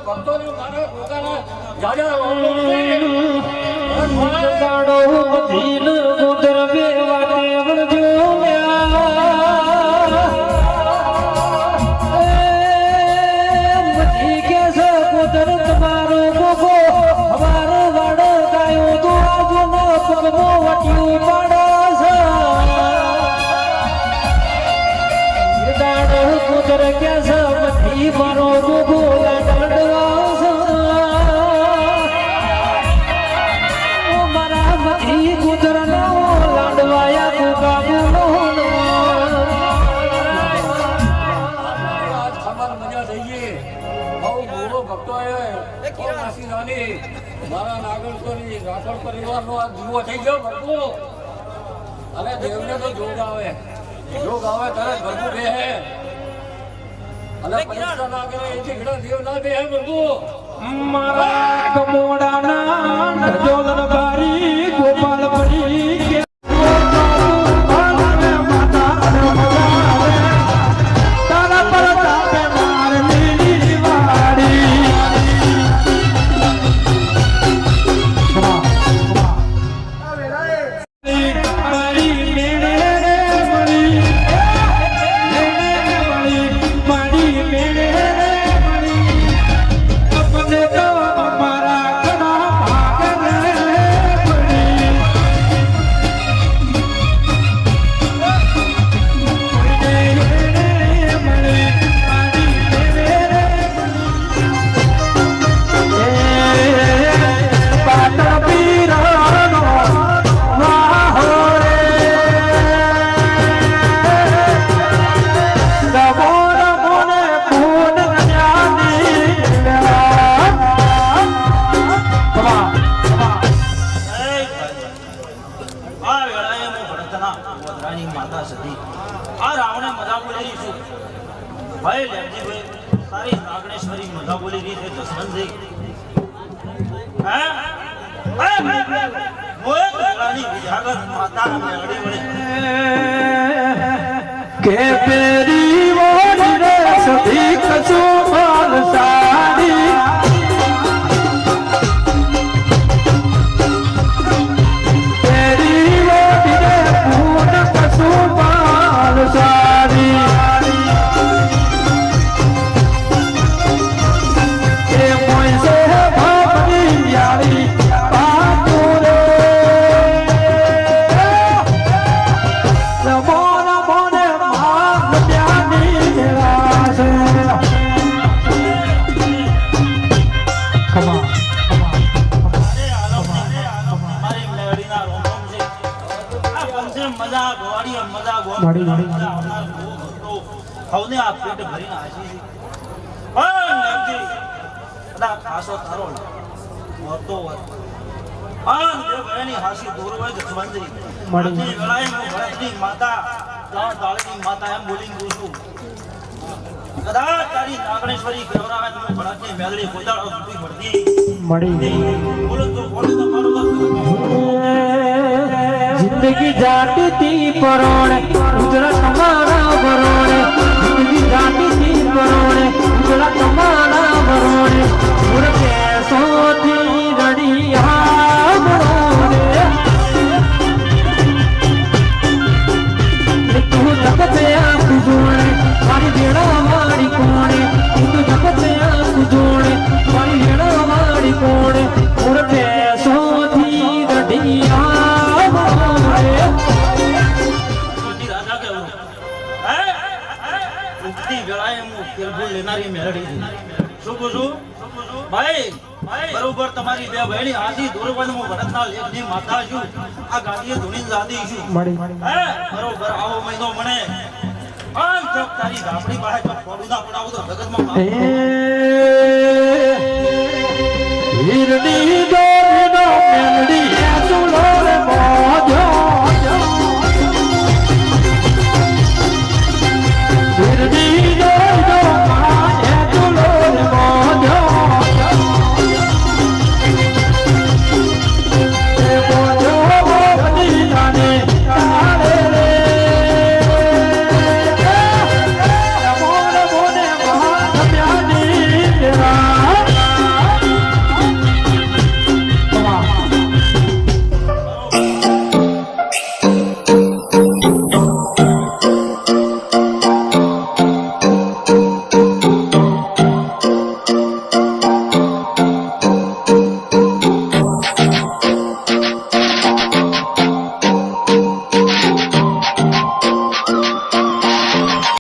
ભક્તોને મારા પોતાના જાજા ગાડો ધીલ ગુદર બે વાતે વળજો મધી કે છે ગુદર તમારો ગોગો હવારો વાડો ગાયો તો આજનો પગમો વટ્યું પાડો છે ગાડો ગુદર કે છે મધી મારો ગોગો લાડવા મારા નાગરસોની રાઠોડ પરિવારનો આ જીવો થઈ ગયો ભરપુ અને દેવને તો જોગ આવે ત્યારે ભરપુ બે હે અને પરીક્ષા ના કરે એથી ઘણા દેવ ના બે હે ભરપુ મારા કમોડાના જોલન બારી ગોપાલ પડી કે કે પેરી મોરી રે સધી કચો ફાલ સાડી પેરી મોરી રે પૂન કચો ફાલ સાડી એ મોય સે ભાવની યારી પાતુરે આ પેટ ભરીને આશી છે પણ નરજી કદા ખાસો તારો મોતો આ દેવની હાસી દૂર હોય જસવંતરી મળી ગળાએ હું ભરતની માતા ત્રણ દાળની માતા એમ બોલીને કહું છું કદા તારી નાગણેશ્વરી ગૌરાવે હું ભરતની મેલડી કોઈદાળો સુધી મળતી મળી બોલો તો મારો જિંદગી જાતી પરોણે ગુજરાત તમારા બરોણે જિંદગી જાતી પરોણે ગુજરાત તમારા બરોણે ઉર કેસોથી રડિયા બરોણે તું જગતે આંખ જોણે મારી ભેડા મારી કોણે તું જગતે આંખ જોણે મારી ભેડા મારી કોણે ઉર કેસોથી રડિયા બરોબર તમારી બે બહેની હાથી દોરવન હું ભરતના લેખની માતા છું આ ગાડીએ ધૂણી જાતી છું બરોબર આવો મહિનો મને આમ ચોક તારી ગામડી પાસે ચોક ફોડું ના પડાવું તો જગતમાં હીરની